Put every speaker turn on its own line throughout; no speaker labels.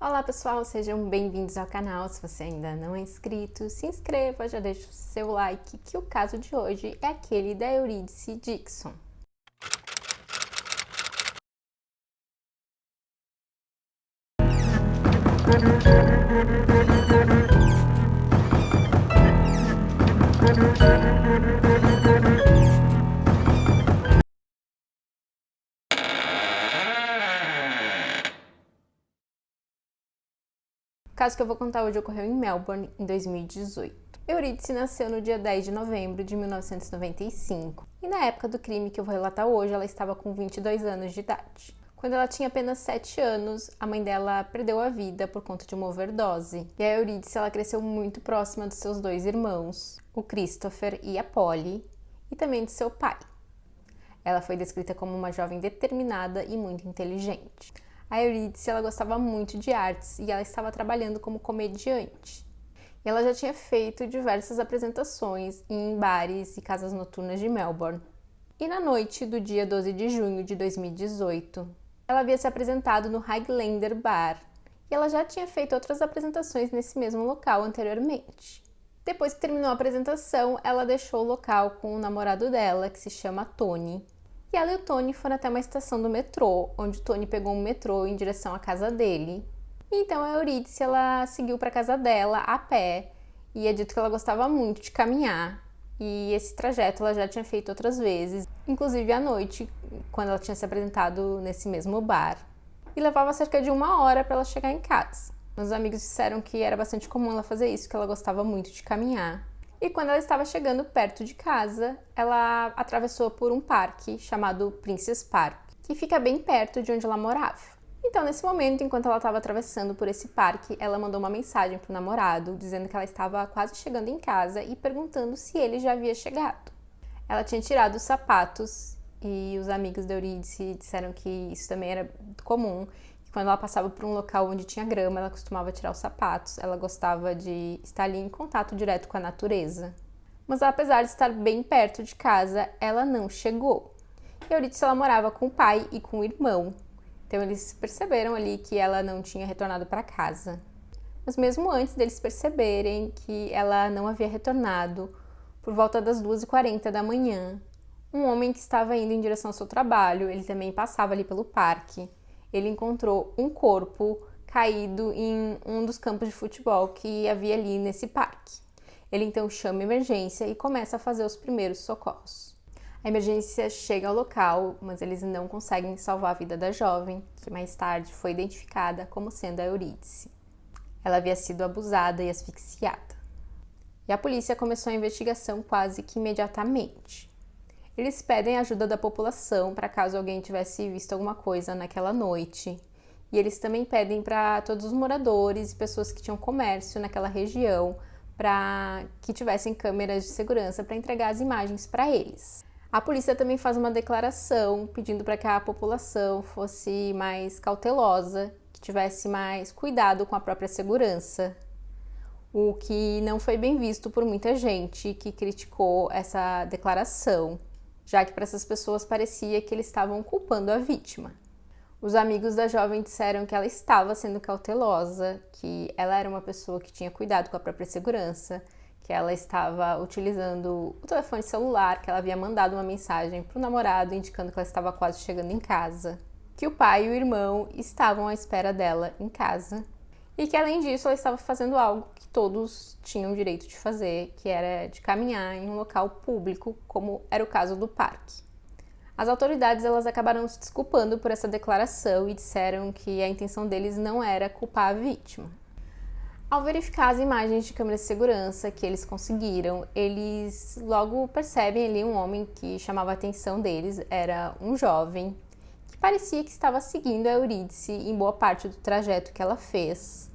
Olá pessoal, sejam bem-vindos ao canal. Se você ainda não é inscrito, se inscreva, já deixa o seu like, que o caso de hoje é aquele da Eurídice Dixon. O caso que eu vou contar hoje ocorreu em Melbourne, em 2018. Eurídice nasceu no dia 10 de novembro de 1995 e na época do crime que eu vou relatar hoje, ela estava com 22 anos de idade. Quando ela tinha apenas 7 anos, a mãe dela perdeu a vida por conta de uma overdose. E a Eurídice, ela cresceu muito próxima dos seus dois irmãos, o Christopher e a Polly, e também de seu pai. Ela foi descrita como uma jovem determinada e muito inteligente. A Eurídice, ela gostava muito de artes e ela estava trabalhando como comediante. E ela já tinha feito diversas apresentações em bares e casas noturnas de Melbourne. E na noite do dia 12 de junho de 2018, ela havia se apresentado no Highlander Bar e ela já tinha feito outras apresentações nesse mesmo local anteriormente. Depois que terminou a apresentação, ela deixou o local com o namorado dela, que se chama Tony. E ela e o Tony foram até uma estação do metrô, onde o Tony pegou um metrô em direção à casa dele. E então a Eurídice, ela seguiu para a casa dela a pé e é dito que ela gostava muito de caminhar. E esse trajeto ela já tinha feito outras vezes, inclusive à noite, quando ela tinha se apresentado nesse mesmo bar. E levava cerca de 1 hora para ela chegar em casa. Os amigos disseram que era bastante comum ela fazer isso, que ela gostava muito de caminhar. E quando ela estava chegando perto de casa, ela atravessou por um parque chamado Princess Park, que fica bem perto de onde ela morava. Então, nesse momento, enquanto ela estava atravessando por esse parque, ela mandou uma mensagem para o namorado, dizendo que ela estava quase chegando em casa e perguntando se ele já havia chegado. Ela tinha tirado os sapatos e os amigos da Eurídice disseram que isso também era comum. Quando ela passava por um local onde tinha grama, ela costumava tirar os sapatos. Ela gostava de estar ali em contato direto com a natureza. Mas apesar de estar bem perto de casa, ela não chegou. E a Eurídice, ela morava com o pai e com o irmão. Então eles perceberam ali que ela não tinha retornado para casa. Mas mesmo antes deles perceberem que ela não havia retornado, por volta das 2h40 da manhã, um homem que estava indo em direção ao seu trabalho, ele também passava ali pelo parque, ele encontrou um corpo caído em um dos campos de futebol que havia ali nesse parque. Ele então chama a emergência e começa a fazer os primeiros socorros. A emergência chega ao local, mas eles não conseguem salvar a vida da jovem, que mais tarde foi identificada como sendo a Eurídice. Ela havia sido abusada e asfixiada. E a polícia começou a investigação quase que imediatamente. Eles pedem a ajuda da população para caso alguém tivesse visto alguma coisa naquela noite. E eles também pedem para todos os moradores e pessoas que tinham comércio naquela região para que tivessem câmeras de segurança para entregar as imagens para eles. A polícia também faz uma declaração pedindo para que a população fosse mais cautelosa, que tivesse mais cuidado com a própria segurança. O que não foi bem visto por muita gente que criticou essa declaração, já que para essas pessoas parecia que eles estavam culpando a vítima. Os amigos da jovem disseram que ela estava sendo cautelosa, que ela era uma pessoa que tinha cuidado com a própria segurança, que ela estava utilizando o telefone celular, que ela havia mandado uma mensagem para o namorado indicando que ela estava quase chegando em casa, que o pai e o irmão estavam à espera dela em casa e que, além disso, ela estava fazendo algo que todos tinham direito de fazer, que era de caminhar em um local público, como era o caso do parque. As autoridades, elas acabaram se desculpando por essa declaração e disseram que a intenção deles não era culpar a vítima. Ao verificar as imagens de câmeras de segurança que eles conseguiram, eles logo percebem ali um homem que chamava a atenção deles, era um jovem, que parecia que estava seguindo a Eurídice em boa parte do trajeto que ela fez.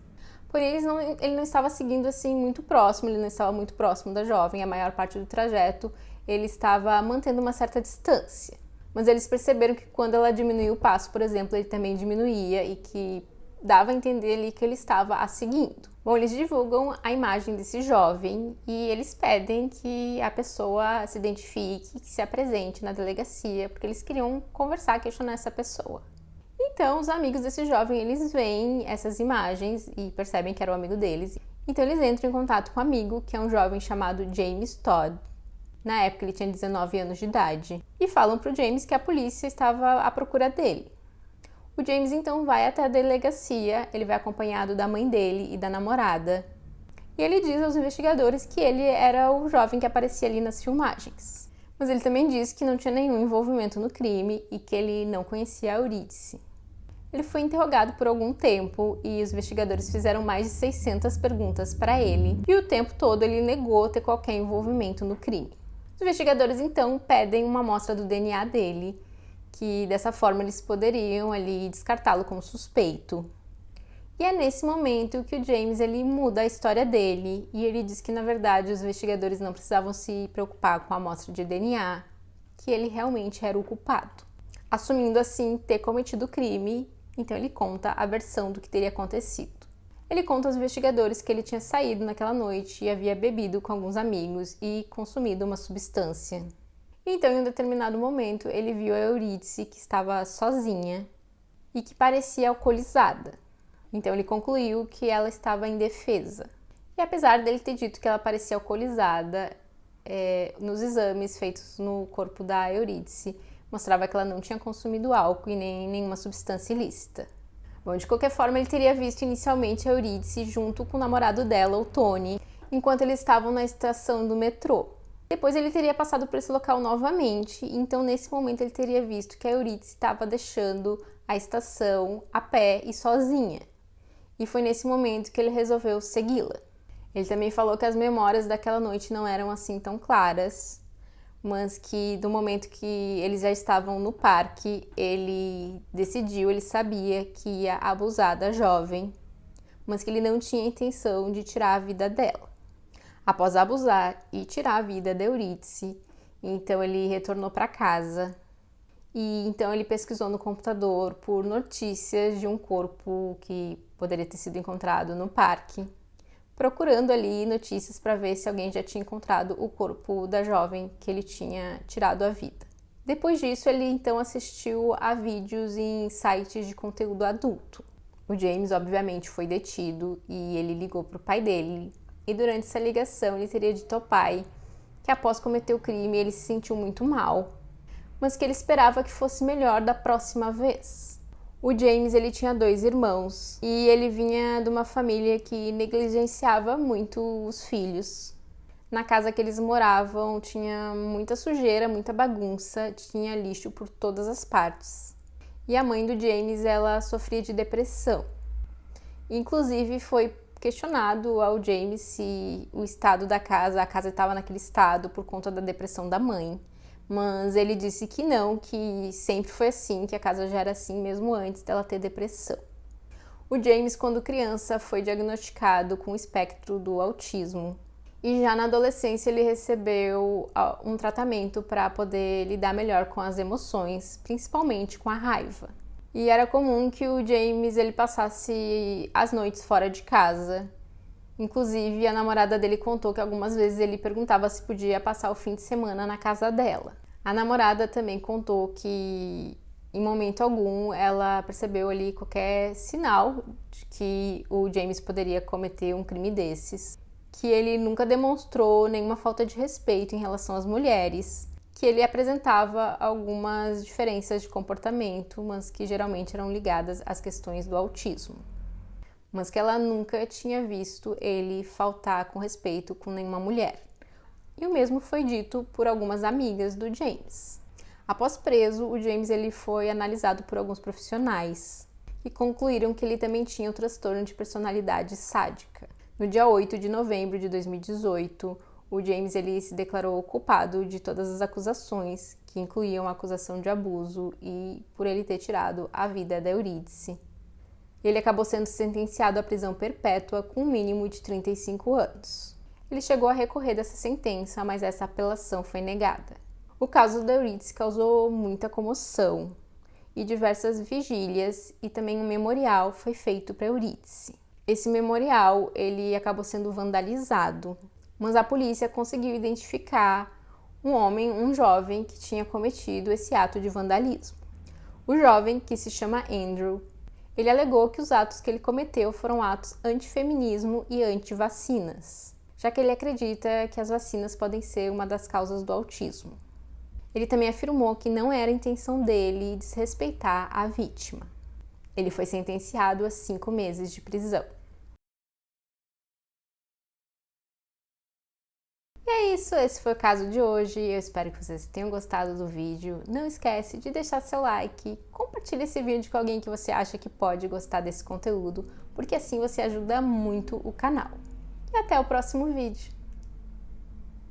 Porém, ele não estava seguindo assim muito próximo, ele não estava muito próximo da jovem, a maior parte do trajeto ele estava mantendo uma certa distância. Mas eles perceberam que quando ela diminuía o passo, por exemplo, ele também diminuía e que dava a entender ali que ele estava a seguindo. Bom, eles divulgam a imagem desse jovem e eles pedem que a pessoa se identifique, que se apresente na delegacia, porque eles queriam conversar, questionar essa pessoa. Então, os amigos desse jovem, eles veem essas imagens e percebem que era o amigo deles. Então, eles entram em contato com o amigo, que é um jovem chamado James Todd. Na época, ele tinha 19 anos de idade. E falam pro James que a polícia estava à procura dele. O James, então, vai até a delegacia, ele vai acompanhado da mãe dele e da namorada. E ele diz aos investigadores que ele era o jovem que aparecia ali nas filmagens. Mas ele também diz que não tinha nenhum envolvimento no crime e que ele não conhecia a Eurídice. Ele foi interrogado por algum tempo e os investigadores fizeram mais de 600 perguntas para ele. E o tempo todo ele negou ter qualquer envolvimento no crime. Os investigadores então pedem uma amostra do DNA dele, que dessa forma eles poderiam ali descartá-lo como suspeito. E é nesse momento que o James ele muda a história dele e ele diz que na verdade os investigadores não precisavam se preocupar com a amostra de DNA, que ele realmente era o culpado, assumindo assim ter cometido o crime. Então ele conta a versão do que teria acontecido. Ele conta aos investigadores que ele tinha saído naquela noite e havia bebido com alguns amigos e consumido uma substância. Então, em um determinado momento, ele viu a Eurídice, que estava sozinha e que parecia alcoolizada. Então ele concluiu que ela estava indefesa. E apesar dele ter dito que ela parecia alcoolizada, nos exames feitos no corpo da Eurídice, mostrava que ela não tinha consumido álcool e nem nenhuma substância ilícita. Bom, de qualquer forma, ele teria visto inicialmente a Eurídice junto com o namorado dela, o Tony, enquanto eles estavam na estação do metrô. Depois ele teria passado por esse local novamente, então nesse momento ele teria visto que a Eurídice estava deixando a estação a pé e sozinha. E foi nesse momento que ele resolveu segui-la. Ele também falou que as memórias daquela noite não eram assim tão claras, mas que do momento que eles já estavam no parque, ele sabia que ia abusar da jovem, mas que ele não tinha intenção de tirar a vida dela. Após abusar e tirar a vida da Eurídice, então ele retornou para casa e então ele pesquisou no computador por notícias de um corpo que poderia ter sido encontrado no parque, procurando ali notícias para ver se alguém já tinha encontrado o corpo da jovem que ele tinha tirado a vida. Depois disso, ele então assistiu a vídeos em sites de conteúdo adulto. O James, obviamente, foi detido e ele ligou para o pai dele. E durante essa ligação, ele teria dito ao pai que após cometer o crime, ele se sentiu muito mal, mas que ele esperava que fosse melhor da próxima vez. O James, ele tinha 2 irmãos e ele vinha de uma família que negligenciava muito os filhos. Na casa que eles moravam tinha muita sujeira, muita bagunça, tinha lixo por todas as partes. E a mãe do James, ela sofria de depressão. Inclusive foi questionado ao James se o estado da casa, a casa estava naquele estado por conta da depressão da mãe. Mas ele disse que não, que sempre foi assim, que a casa já era assim mesmo antes dela ter depressão. O James, quando criança, foi diagnosticado com o espectro do autismo. E já na adolescência ele recebeu um tratamento para poder lidar melhor com as emoções, principalmente com a raiva. E era comum que o James ele passasse as noites fora de casa. Inclusive, a namorada dele contou que algumas vezes ele perguntava se podia passar o fim de semana na casa dela. A namorada também contou que, em momento algum, ela percebeu ali qualquer sinal de que o James poderia cometer um crime desses. Que ele nunca demonstrou nenhuma falta de respeito em relação às mulheres. Que ele apresentava algumas diferenças de comportamento, mas que geralmente eram ligadas às questões do autismo. Mas que ela nunca tinha visto ele faltar com respeito com nenhuma mulher. E o mesmo foi dito por algumas amigas do James. Após preso, o James ele foi analisado por alguns profissionais e concluíram que ele também tinha o transtorno de personalidade sádica. No dia 8 de novembro de 2018, o James ele se declarou culpado de todas as acusações, que incluíam a acusação de abuso e por ele ter tirado a vida da Eurídice. Ele acabou sendo sentenciado à prisão perpétua com um mínimo de 35 anos. Ele chegou a recorrer dessa sentença, mas essa apelação foi negada. O caso da Eurídice causou muita comoção e diversas vigílias e também um memorial foi feito para Eurídice. Esse memorial ele acabou sendo vandalizado, mas a polícia conseguiu identificar um jovem que tinha cometido esse ato de vandalismo. O jovem, que se chama Andrew, ele alegou que os atos que ele cometeu foram atos antifeminismo e anti-vacinas, já que ele acredita que as vacinas podem ser uma das causas do autismo. Ele também afirmou que não era a intenção dele desrespeitar a vítima. Ele foi sentenciado a 5 meses de prisão. E é isso, esse foi o caso de hoje. Eu espero que vocês tenham gostado do vídeo. Não esquece de deixar seu like, compartilhe esse vídeo com alguém que você acha que pode gostar desse conteúdo, porque assim você ajuda muito o canal. E até o próximo vídeo.